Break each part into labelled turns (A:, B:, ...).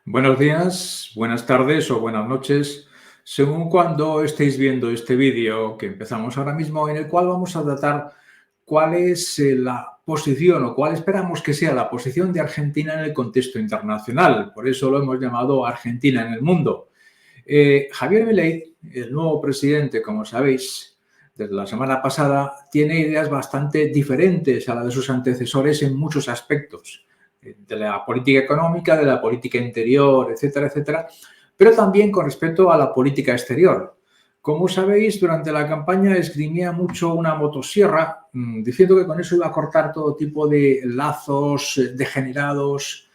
A: Buenos días, buenas tardes o buenas noches, según cuando estéis viendo este vídeo que empezamos ahora mismo, en el cual vamos a tratar cuál es la posición o cuál esperamos que sea la posición de Argentina en el contexto internacional. Por eso lo hemos llamado Argentina en el mundo. Javier Milei, el nuevo presidente, como sabéis, desde la semana pasada, tiene ideas bastante diferentes a las de sus antecesores en muchos aspectos de la política económica, de la política interior, etcétera, etcétera, pero también con respecto a la política exterior. Como sabéis, durante la campaña esgrimía mucho una motosierra, diciendo que con eso iba a cortar todo tipo de lazos degenerados,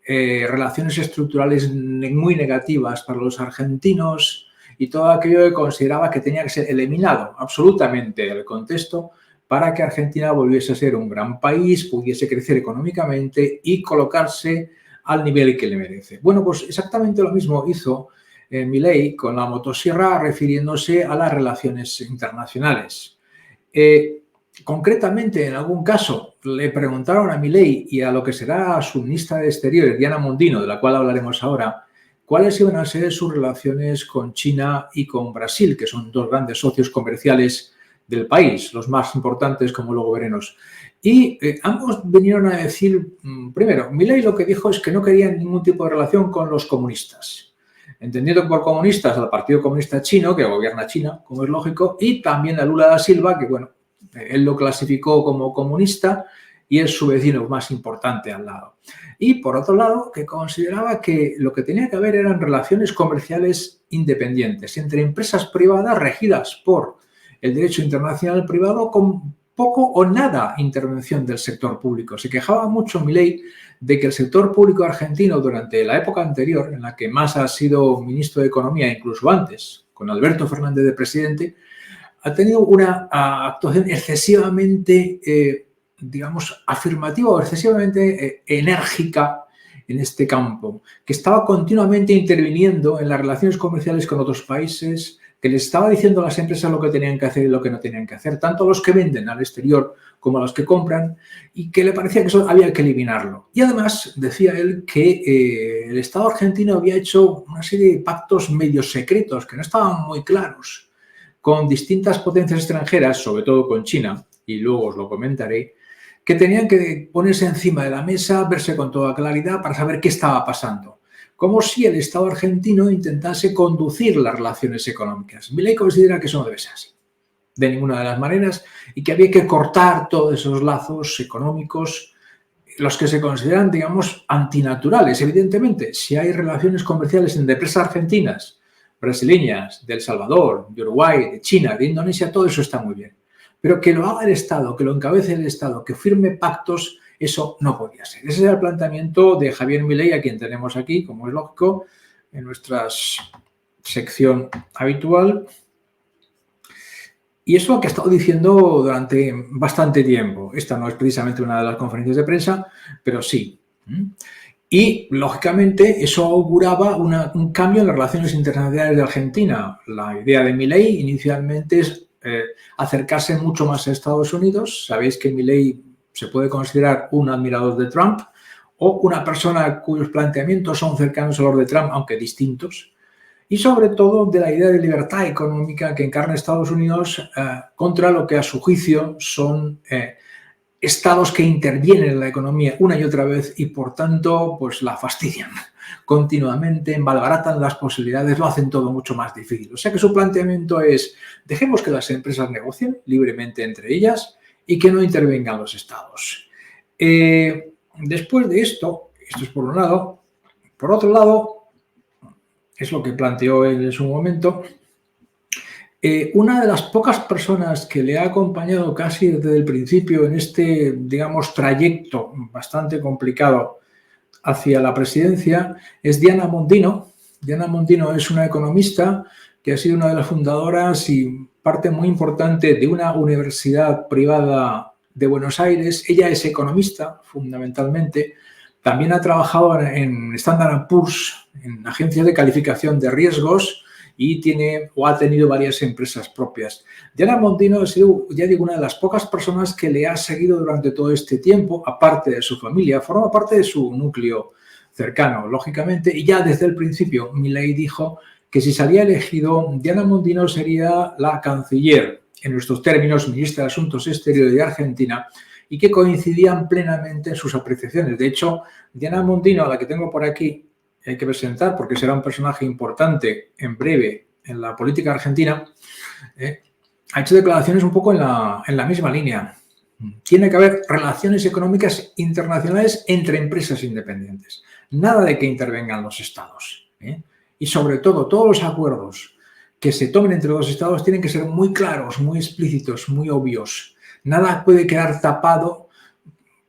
A: relaciones estructurales muy negativas para los argentinos y todo aquello que consideraba que tenía que ser eliminado absolutamente del contexto para que Argentina volviese a ser un gran país, pudiese crecer económicamente y colocarse al nivel que le merece. Bueno, pues exactamente lo mismo hizo Milei con la motosierra refiriéndose a las relaciones internacionales. Concretamente, en algún caso, le preguntaron a Milei y a lo que será su ministra de Exteriores, Diana Mondino, de la cual hablaremos ahora, cuáles iban a ser sus relaciones con China y con Brasil, que son dos grandes socios comerciales del país, los más importantes, como luego veremos. Y ambos vinieron a decir, primero, Milei lo que dijo es que no quería ningún tipo de relación con los comunistas, entendiendo por comunistas al Partido Comunista Chino, que gobierna China, como es lógico, y también a Lula da Silva, que bueno, él lo clasificó como comunista y es su vecino más importante al lado. Y por otro lado, que consideraba que lo que tenía que haber eran relaciones comerciales independientes entre empresas privadas regidas por el derecho internacional privado con poco o nada intervención del sector público. Se quejaba mucho Milei de que el sector público argentino durante la época anterior, en la que Massa ha sido ministro de Economía, incluso antes, con Alberto Fernández de presidente, ha tenido una actuación excesivamente, digamos, afirmativa o excesivamente enérgica en este campo, que estaba continuamente interviniendo en las relaciones comerciales con otros países, que les estaba diciendo a las empresas lo que tenían que hacer y lo que no tenían que hacer, tanto a los que venden al exterior como a los que compran, y que le parecía que eso había que eliminarlo. Y además decía él que el Estado argentino había hecho una serie de pactos medio secretos que no estaban muy claros con distintas potencias extranjeras, sobre todo con China, y luego os lo comentaré, que tenían que ponerse encima de la mesa, verse con toda claridad para saber qué estaba pasando. Como si el Estado argentino intentase conducir las relaciones económicas. Milei considera que eso no debe ser así, de ninguna de las maneras, y que había que cortar todos esos lazos económicos, los que se consideran, digamos, antinaturales. Evidentemente, si hay relaciones comerciales entre empresas argentinas, brasileñas, de El Salvador, de Uruguay, de China, de Indonesia, todo eso está muy bien. Pero que lo haga el Estado, que lo encabece el Estado, que firme pactos, eso no podía ser. Ese es el planteamiento de Javier Milei, a quien tenemos aquí, como es lógico, en nuestra sección habitual. Y es lo que ha estado diciendo durante bastante tiempo. Esta no es precisamente una de las conferencias de prensa, pero sí. Y, lógicamente, eso auguraba un cambio en las relaciones internacionales de Argentina. La idea de Milei inicialmente es acercarse mucho más a Estados Unidos. Sabéis que Milei se puede considerar un admirador de Trump o una persona cuyos planteamientos son cercanos a los de Trump, aunque distintos. Y sobre todo de la idea de libertad económica que encarna Estados Unidos contra lo que a su juicio son estados que intervienen en la economía una y otra vez y por tanto pues la fastidian continuamente, malbaratan las posibilidades, lo hacen todo mucho más difícil. O sea que su planteamiento es dejemos que las empresas negocien libremente entre ellas y que no intervengan los estados. Después de esto es por un lado, por otro lado, es lo que planteó él en su momento. Una de las pocas personas que le ha acompañado casi desde el principio en este, digamos, trayecto bastante complicado hacia la presidencia es Diana Mondino. Diana Mondino es una economista que ha sido una de las fundadoras y parte muy importante de una universidad privada de Buenos Aires. Ella es economista, fundamentalmente. También ha trabajado en Standard & Poor's, en agencias de calificación de riesgos, y tiene o ha tenido varias empresas propias. Diana Mondino ha sido, ya digo, una de las pocas personas que le ha seguido durante todo este tiempo, aparte de su familia, forma parte de su núcleo cercano, lógicamente, y ya desde el principio Milei dijo que si salía elegido, Diana Mondino sería la canciller, en nuestros términos, ministra de Asuntos Exteriores de Argentina, y que coincidían plenamente en sus apreciaciones. De hecho, Diana Mondino, a la que tengo por aquí, hay que presentar porque será un personaje importante en breve en la política argentina, ha hecho declaraciones un poco en la misma línea. Tiene que haber relaciones económicas internacionales entre empresas independientes. Nada de que intervengan los estados. Y sobre todo, todos los acuerdos que se tomen entre los estados tienen que ser muy claros, muy explícitos, muy obvios. Nada puede quedar tapado.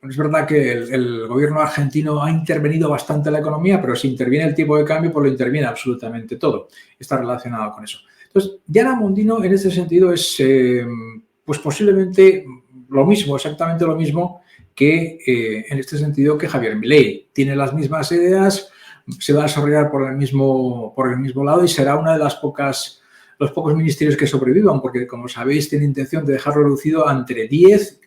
A: Es verdad que el gobierno argentino ha intervenido bastante en la economía, pero si interviene el tipo de cambio, pues lo interviene absolutamente todo. Está relacionado con eso. Entonces, Diana Mondino en este sentido es pues posiblemente lo mismo, exactamente lo mismo que en este sentido que Javier Milei. Tiene las mismas ideas, se va a desarrollar por el mismo lado y será una de los pocos ministerios que sobrevivan, porque como sabéis tiene intención de dejarlo reducido entre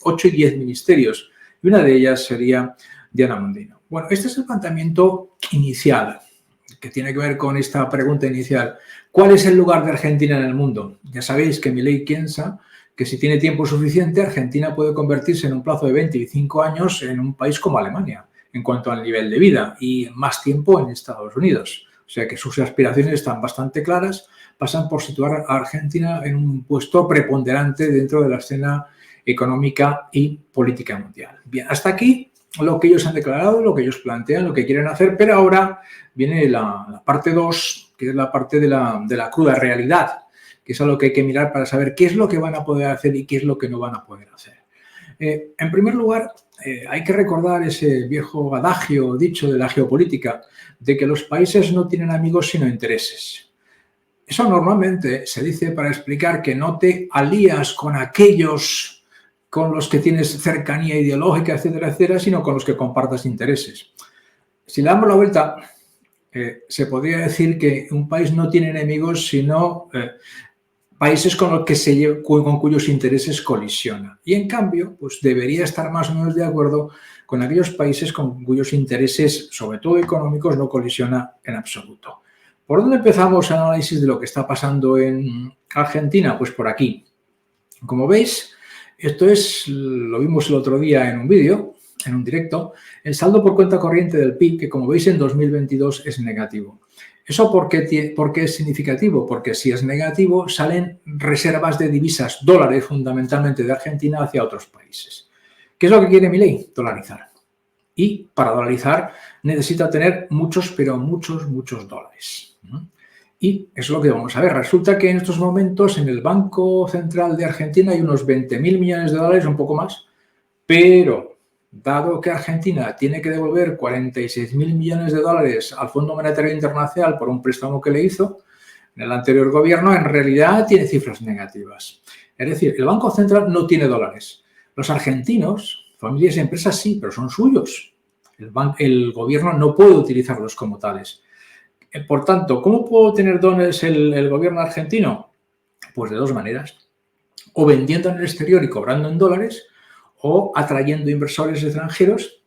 A: 8 y 10 ministerios. Y una de ellas sería Diana Mondino. Bueno, este es el planteamiento inicial, que tiene que ver con esta pregunta inicial. ¿Cuál es el lugar de Argentina en el mundo? Ya sabéis que Milei piensa que si tiene tiempo suficiente, Argentina puede convertirse en un plazo de 25 años en un país como Alemania, en cuanto al nivel de vida, y más tiempo en Estados Unidos. O sea que sus aspiraciones están bastante claras, pasan por situar a Argentina en un puesto preponderante dentro de la escena económica y política mundial. Bien, hasta aquí lo que ellos han declarado, lo que ellos plantean, lo que quieren hacer, pero ahora viene la parte 2, que es la parte de la cruda realidad, que es algo que hay que mirar para saber qué es lo que van a poder hacer y qué es lo que no van a poder hacer. En primer lugar, hay que recordar ese viejo adagio, dicho de la geopolítica, de que los países no tienen amigos sino intereses. Eso normalmente se dice para explicar que no te alías con aquellos con los que tienes cercanía ideológica, etcétera, etcétera, sino con los que compartas intereses. Si le damos la vuelta, se podría decir que un país no tiene enemigos, sino países con cuyos intereses colisiona. Y en cambio, pues debería estar más o menos de acuerdo con aquellos países con cuyos intereses, sobre todo económicos, no colisiona en absoluto. ¿Por dónde empezamos el análisis de lo que está pasando en Argentina? Pues por aquí. Como veis, esto lo vimos el otro día en un vídeo, en un directo, el saldo por cuenta corriente del PIB, que como veis en 2022 es negativo. ¿Eso por qué es significativo? Porque si es negativo, salen reservas de divisas, dólares fundamentalmente de Argentina hacia otros países. ¿Qué es lo que quiere Milei? Dolarizar. Y para dolarizar necesita tener muchos, pero muchos dólares. Y eso es lo que vamos a ver. Resulta que en estos momentos en el Banco Central de Argentina hay unos 20.000 millones de dólares, un poco más, pero dado que Argentina tiene que devolver 46.000 millones de dólares al Fondo Monetario Internacional por un préstamo que le hizo en el anterior gobierno, en realidad tiene cifras negativas. Es decir, el Banco Central no tiene dólares. Los argentinos, familias y empresas sí, pero son suyos. El gobierno no puede utilizarlos como tales. Por tanto, ¿cómo puede tener dólares el gobierno argentino? Pues de dos maneras. O vendiendo en el exterior y cobrando en dólares, o atrayendo inversores extranjeros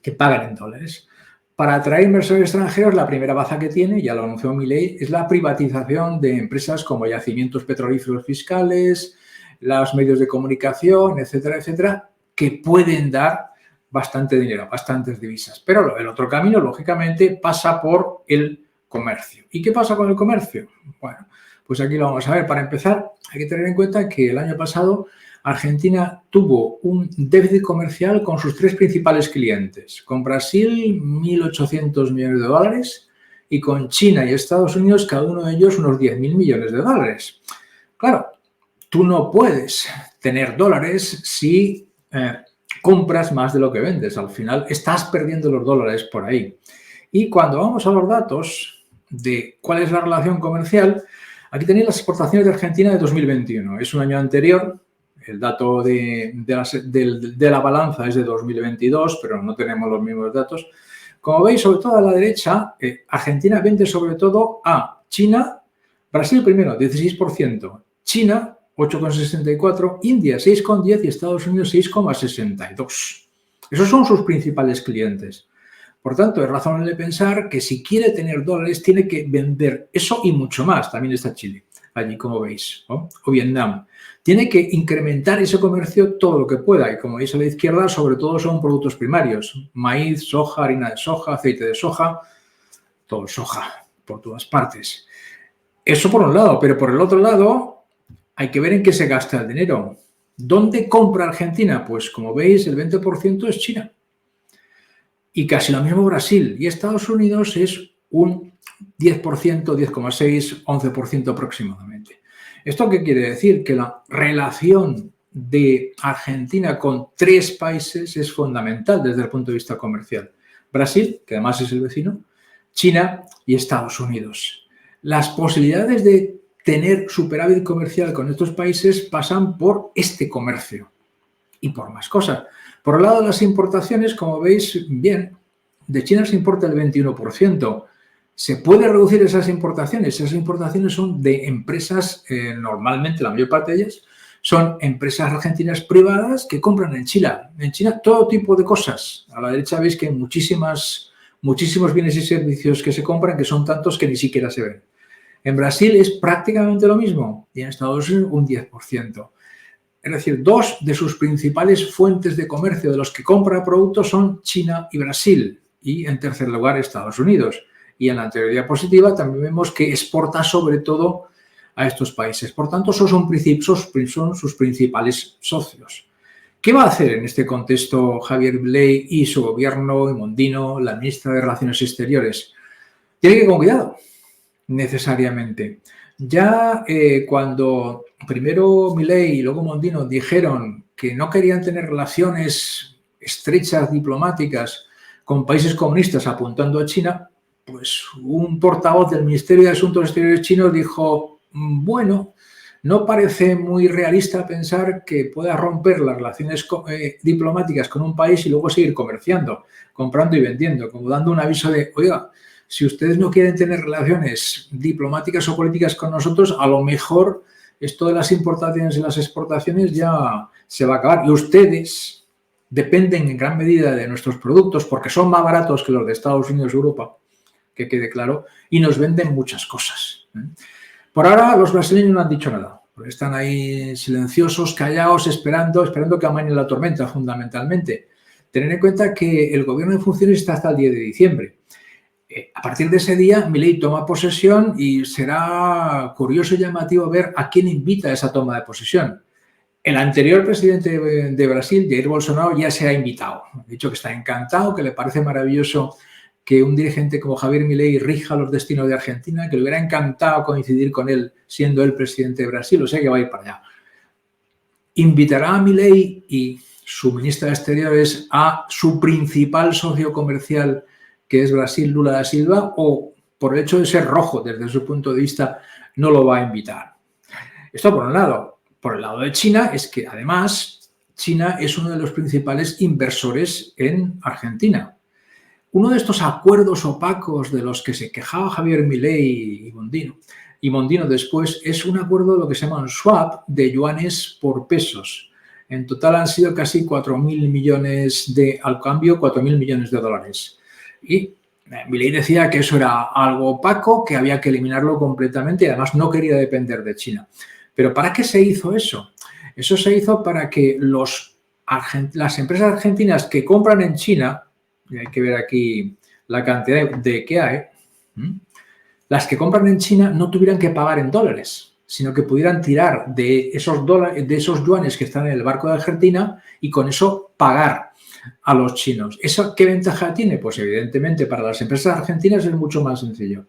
A: que pagan en dólares. Para atraer inversores extranjeros, la primera baza que tiene, ya lo anunció Milei, es la privatización de empresas como yacimientos petrolíferos fiscales, los medios de comunicación, etcétera, etcétera, que pueden dar bastante dinero, bastantes divisas. Pero el otro camino, lógicamente, pasa por el comercio. ¿Y qué pasa con el comercio? Bueno, pues aquí lo vamos a ver. Para empezar, hay que tener en cuenta que el año pasado Argentina tuvo un déficit comercial con sus tres principales clientes. Con Brasil, 1.800 millones de dólares y con China y Estados Unidos, cada uno de ellos unos 10.000 millones de dólares. Claro, tú no puedes tener dólares si compras más de lo que vendes. Al final estás perdiendo los dólares por ahí. Y cuando vamos a los datos de cuál es la relación comercial, aquí tenéis las exportaciones de Argentina de 2021. Es un año anterior. El dato de la balanza es de 2022, pero no tenemos los mismos datos. Como veis, sobre todo a la derecha, Argentina vende sobre todo a China, Brasil primero, 16%, China, 8,64%, India, 6,10% y Estados Unidos, 6,62%. Esos son sus principales clientes. Por tanto, es razonable pensar que si quiere tener dólares, tiene que vender eso y mucho más. También está Chile, allí como veis, ¿no? O Vietnam. Tiene que incrementar ese comercio todo lo que pueda. Y como veis a la izquierda, sobre todo son productos primarios. Maíz, soja, harina de soja, aceite de soja, todo soja, por todas partes. Eso por un lado, pero por el otro lado hay que ver en qué se gasta el dinero. ¿Dónde compra Argentina? Pues como veis, el 20% es China. Y casi lo mismo Brasil. Y Estados Unidos es un 10%, 10,6%, 11% aproximadamente. ¿Esto qué quiere decir? Que la relación de Argentina con 3 países es fundamental desde el punto de vista comercial. Brasil, que además es el vecino, China y Estados Unidos. Las posibilidades de tener superávit comercial con estos países pasan por este comercio y por más cosas. Por el lado de las importaciones, como veis, bien, de China se importa el 21%. ¿Se puede reducir esas importaciones? Esas importaciones son de empresas, normalmente la mayor parte de ellas, son empresas argentinas privadas que compran en China. En China todo tipo de cosas. A la derecha veis que hay muchísimos bienes y servicios que se compran, que son tantos que ni siquiera se ven. En Brasil es prácticamente lo mismo y en Estados Unidos un 10%. Es decir, 2 de sus principales fuentes de comercio de los que compra productos son China y Brasil. Y en tercer lugar, Estados Unidos. Y en la anterior diapositiva también vemos que exporta sobre todo a estos países. Por tanto, esos son sus principales socios. ¿Qué va a hacer en este contexto Javier Milei y su gobierno, y Mondino, la ministra de Relaciones Exteriores? Tiene que ir con cuidado, necesariamente. Ya cuando primero Milei y luego Mondino dijeron que no querían tener relaciones estrechas diplomáticas con países comunistas apuntando a China, pues un portavoz del Ministerio de Asuntos Exteriores chino dijo, bueno, no parece muy realista pensar que pueda romper las relaciones diplomáticas con un país y luego seguir comerciando, comprando y vendiendo, como dando un aviso de, oiga, si ustedes no quieren tener relaciones diplomáticas o políticas con nosotros, a lo mejor esto de las importaciones y las exportaciones ya se va a acabar. Y ustedes dependen en gran medida de nuestros productos porque son más baratos que los de Estados Unidos y Europa, que quede claro, y nos venden muchas cosas. Por ahora los brasileños no han dicho nada. Están ahí silenciosos, callados, esperando que amaine la tormenta, fundamentalmente. Tener en cuenta que el gobierno en funciones está hasta el 10 de diciembre. A partir de ese día, Milei toma posesión y será curioso y llamativo ver a quién invita a esa toma de posesión. El anterior presidente de Brasil, Jair Bolsonaro, ya se ha invitado. Ha dicho que está encantado, que le parece maravilloso que un dirigente como Javier Milei rija los destinos de Argentina, que le hubiera encantado coincidir con él siendo el presidente de Brasil, o sea que va a ir para allá. Invitará a Milei y su ministra de Exteriores a su principal socio comercial, que es Brasil, Lula da Silva, o por el hecho de ser rojo desde su punto de vista no lo va a invitar. Esto por un lado. Por el lado de China es que además China es uno de los principales inversores en Argentina. Uno de estos acuerdos opacos de los que se quejaba Javier Milei y Mondino después es un acuerdo de lo que se llama un swap de yuanes por pesos. En total han sido casi 4.000 millones al cambio, 4.000 millones de dólares. Y Milei decía que eso era algo opaco, que había que eliminarlo completamente y además no quería depender de China. ¿Pero para qué se hizo eso? Eso se hizo para que las empresas argentinas que compran en China, y hay que ver aquí la cantidad de que hay, las que compran en China no tuvieran que pagar en dólares, sino que pudieran tirar de esos yuanes que están en el barco de Argentina y con eso pagar a los chinos. ¿Eso qué ventaja tiene? Pues evidentemente para las empresas argentinas es mucho más sencillo.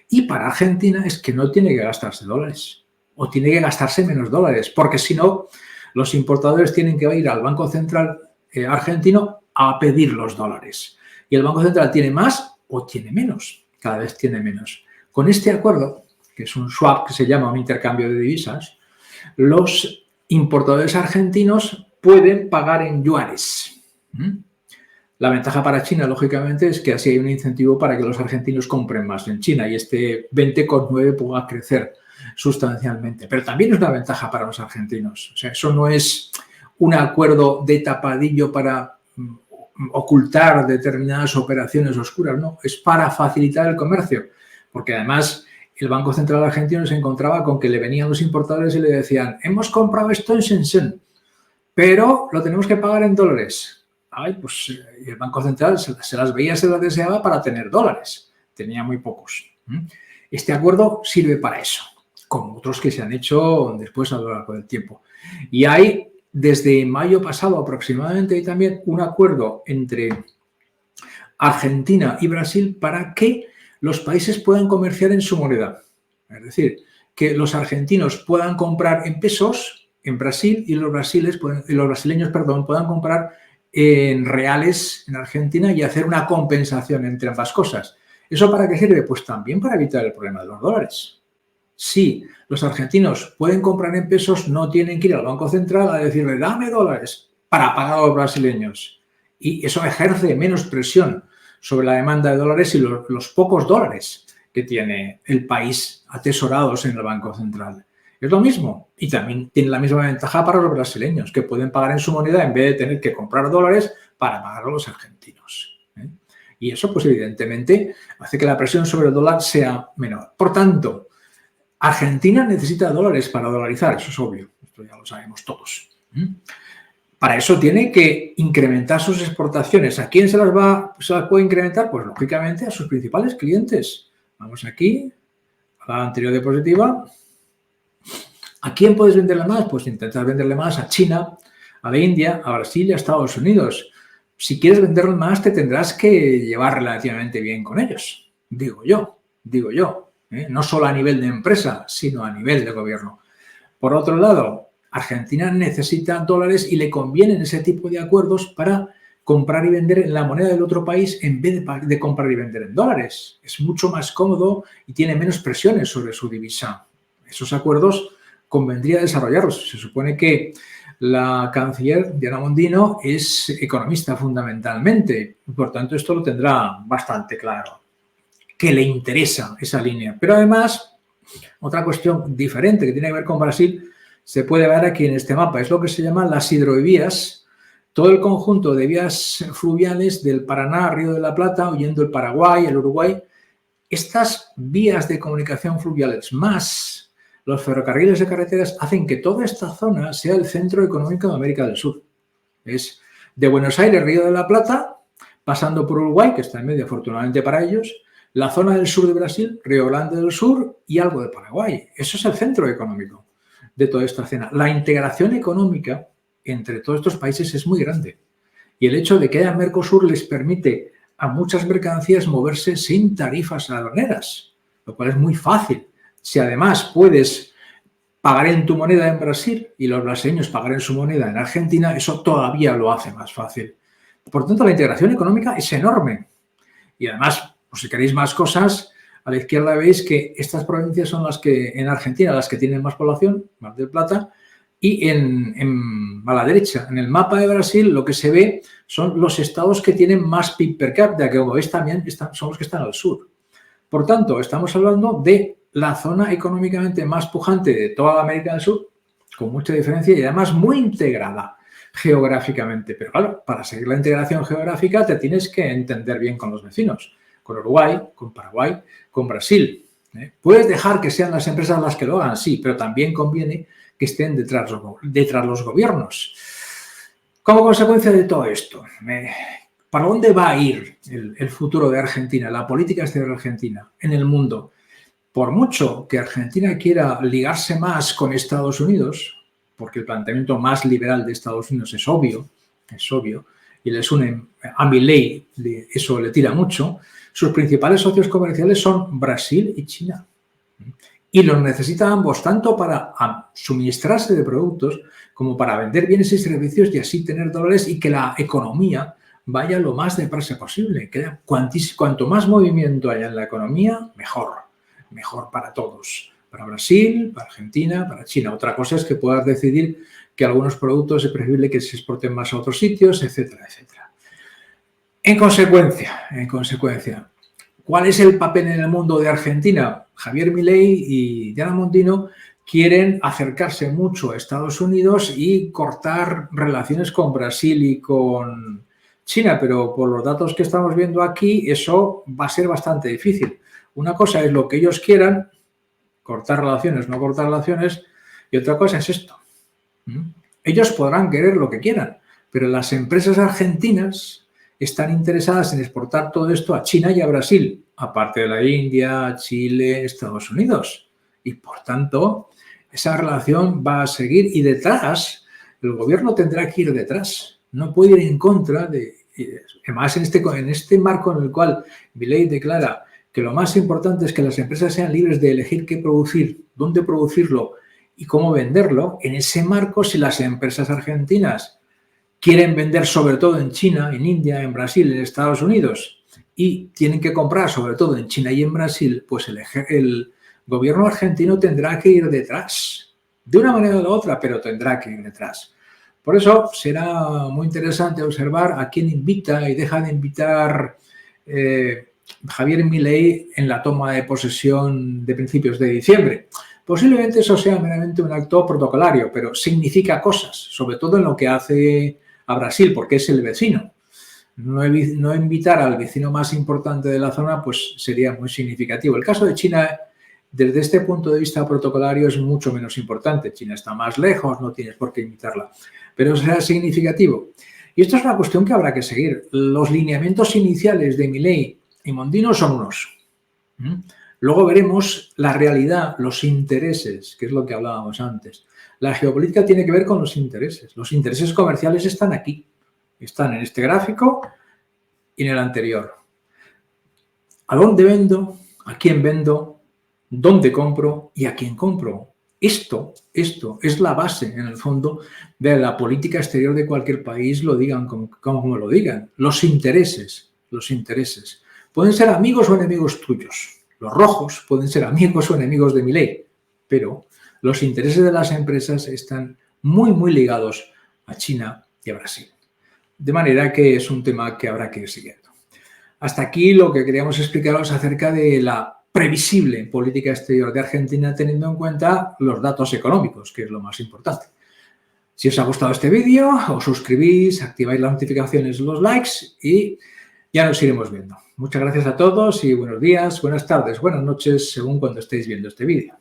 A: Y para Argentina es que no tiene que gastarse dólares o tiene que gastarse menos dólares, porque si no, los importadores tienen que ir al Banco Central argentino a pedir los dólares. Y el Banco Central tiene más o tiene menos, cada vez tiene menos. Con este acuerdo, que es un swap, que se llama un intercambio de divisas, los importadores argentinos pueden pagar en yuanes. La ventaja para China, lógicamente, es que así hay un incentivo para que los argentinos compren más en China y este 20,9 pueda crecer sustancialmente. Pero también es una ventaja para los argentinos. O sea, eso no es un acuerdo de tapadillo para ocultar determinadas operaciones oscuras, no, es para facilitar el comercio, porque además el Banco Central argentino se encontraba con que le venían los importadores y le decían, hemos comprado esto en Shenzhen, pero lo tenemos que pagar en dólares. Ay, pues el Banco Central se las veía, se las deseaba para tener dólares. Tenía muy pocos. Este acuerdo sirve para eso, como otros que se han hecho después a lo largo del tiempo. Y hay, desde mayo pasado aproximadamente, hay también un acuerdo entre Argentina y Brasil para que los países puedan comerciar en su moneda. Es decir, que los argentinos puedan comprar en pesos en Brasil y los brasileños puedan comprar en reales en Argentina y hacer una compensación entre ambas cosas. ¿Eso para qué sirve? Pues también para evitar el problema de los dólares. Si los argentinos pueden comprar en pesos, no tienen que ir al Banco Central a decirle, dame dólares para pagar a los brasileños. Y eso ejerce menos presión sobre la demanda de dólares y los pocos dólares que tiene el país atesorados en el Banco Central. Es lo mismo y también tiene la misma ventaja para los brasileños, que pueden pagar en su moneda en vez de tener que comprar dólares para pagar a los argentinos. Y eso, pues evidentemente, hace que la presión sobre el dólar sea menor. Por tanto, Argentina necesita dólares para dolarizar, eso es obvio, esto ya lo sabemos todos. Para eso tiene que incrementar sus exportaciones. ¿A quién se las puede incrementar? Pues lógicamente a sus principales clientes. Vamos aquí, a la anterior diapositiva. ¿A quién puedes venderle más? Pues intentar venderle más a China, a la India, a Brasil y a Estados Unidos. Si quieres venderle más, te tendrás que llevar relativamente bien con ellos, digo yo. No solo a nivel de empresa, sino a nivel de gobierno. Por otro lado, Argentina necesita dólares y le convienen ese tipo de acuerdos para comprar y vender en la moneda del otro país en vez de comprar y vender en dólares. Es mucho más cómodo y tiene menos presiones sobre su divisa. Esos acuerdos convendría desarrollarlos. Se supone que la canciller Diana Mondino es economista fundamentalmente, por tanto esto lo tendrá bastante claro, que le interesa esa línea. Pero además, otra cuestión diferente que tiene que ver con Brasil se puede ver aquí en este mapa, es lo que se llama las hidrovías, todo el conjunto de vías fluviales del Paraná, Río de la Plata, huyendo el Paraguay, el Uruguay. Estas vías de comunicación fluviales más los ferrocarriles de carreteras hacen que toda esta zona sea el centro económico de América del Sur. Es de Buenos Aires, Río de la Plata, pasando por Uruguay, que está en medio afortunadamente para ellos, la zona del sur de Brasil, Río Grande del Sur y algo de Paraguay. Eso es el centro económico de toda esta zona. La integración económica entre todos estos países es muy grande. Y el hecho de que haya Mercosur les permite a muchas mercancías moverse sin tarifas aduaneras, lo cual es muy fácil. Si además puedes pagar en tu moneda en Brasil y los brasileños pagar en su moneda en Argentina, eso todavía lo hace más fácil. Por tanto, la integración económica es enorme. Y además, pues si queréis más cosas, a la izquierda veis que estas provincias son las que, en Argentina, las que tienen más población, Mar del Plata, y a la derecha, en el mapa de Brasil, lo que se ve son los estados que tienen más PIB per cápita, que como veis también son los que están al sur. Por tanto, estamos hablando de la zona económicamente más pujante de toda América del Sur, con mucha diferencia y además muy integrada geográficamente. Pero claro, para seguir la integración geográfica te tienes que entender bien con los vecinos, con Uruguay, con Paraguay, con Brasil. Puedes dejar que sean las empresas las que lo hagan, sí, pero también conviene que estén detrás los gobiernos. Como consecuencia de todo esto, ¿para dónde va a ir el futuro de Argentina, la política exterior argentina en el mundo? Por mucho que Argentina quiera ligarse más con Estados Unidos, porque el planteamiento más liberal de Estados Unidos es obvio, y les une a Milei, eso le tira mucho, sus principales socios comerciales son Brasil y China. Y los necesita ambos tanto para suministrarse de productos como para vender bienes y servicios y así tener dólares y que la economía vaya lo más deprisa posible. Cuanto más movimiento haya en la economía, mejor. Mejor para todos. Para Brasil, para Argentina, para China. Otra cosa es que puedas decidir que algunos productos es preferible que se exporten más a otros sitios, etcétera, etcétera. En consecuencia, ¿cuál es el papel en el mundo de Argentina? Javier Milei y Diana Mondino quieren acercarse mucho a Estados Unidos y cortar relaciones con Brasil y con China, pero por los datos que estamos viendo aquí, eso va a ser bastante difícil. Una cosa es lo que ellos quieran, cortar relaciones, no cortar relaciones, y otra cosa es esto. Ellos podrán querer lo que quieran, pero las empresas argentinas están interesadas en exportar todo esto a China y a Brasil, aparte de la India, Chile, Estados Unidos. Y por tanto, esa relación va a seguir y detrás, el gobierno tendrá que ir detrás. No puede ir en contra de... Además, en este marco en el cual Milei declara que lo más importante es que las empresas sean libres de elegir qué producir, dónde producirlo y cómo venderlo, en ese marco, si las empresas argentinas quieren vender sobre todo en China, en India, en Brasil, en Estados Unidos y tienen que comprar sobre todo en China y en Brasil, pues el gobierno argentino tendrá que ir detrás, de una manera o de otra, pero tendrá que ir detrás. Por eso será muy interesante observar a quién invita y deja de invitar Javier Milei en la toma de posesión de principios de diciembre. Posiblemente eso sea meramente un acto protocolario, pero significa cosas, sobre todo en lo que hace a Brasil, porque es el vecino. No invitar al vecino más importante de la zona, pues sería muy significativo. El caso de China, desde este punto de vista protocolario, es mucho menos importante. China está más lejos, no tienes por qué invitarla, pero será significativo. Y esto es una cuestión que habrá que seguir. Los lineamientos iniciales de Milei y Mondino son unos. Luego veremos la realidad, los intereses, que es lo que hablábamos antes. La geopolítica tiene que ver con los intereses. Los intereses comerciales están aquí. Están en este gráfico y en el anterior. ¿A dónde vendo? ¿A quién vendo? ¿Dónde compro? ¿Y a quién compro? Esto es la base, en el fondo, de la política exterior de cualquier país, lo digan como lo digan. Los intereses. Pueden ser amigos o enemigos tuyos. Los rojos pueden ser amigos o enemigos de Milei, pero los intereses de las empresas están muy, muy ligados a China y a Brasil. De manera que es un tema que habrá que ir siguiendo. Hasta aquí lo que queríamos explicaros acerca de la previsible política exterior de Argentina, teniendo en cuenta los datos económicos, que es lo más importante. Si os ha gustado este vídeo, os suscribís, activáis las notificaciones, los likes y ya nos iremos viendo. Muchas gracias a todos y buenos días, buenas tardes, buenas noches, según cuando estéis viendo este vídeo.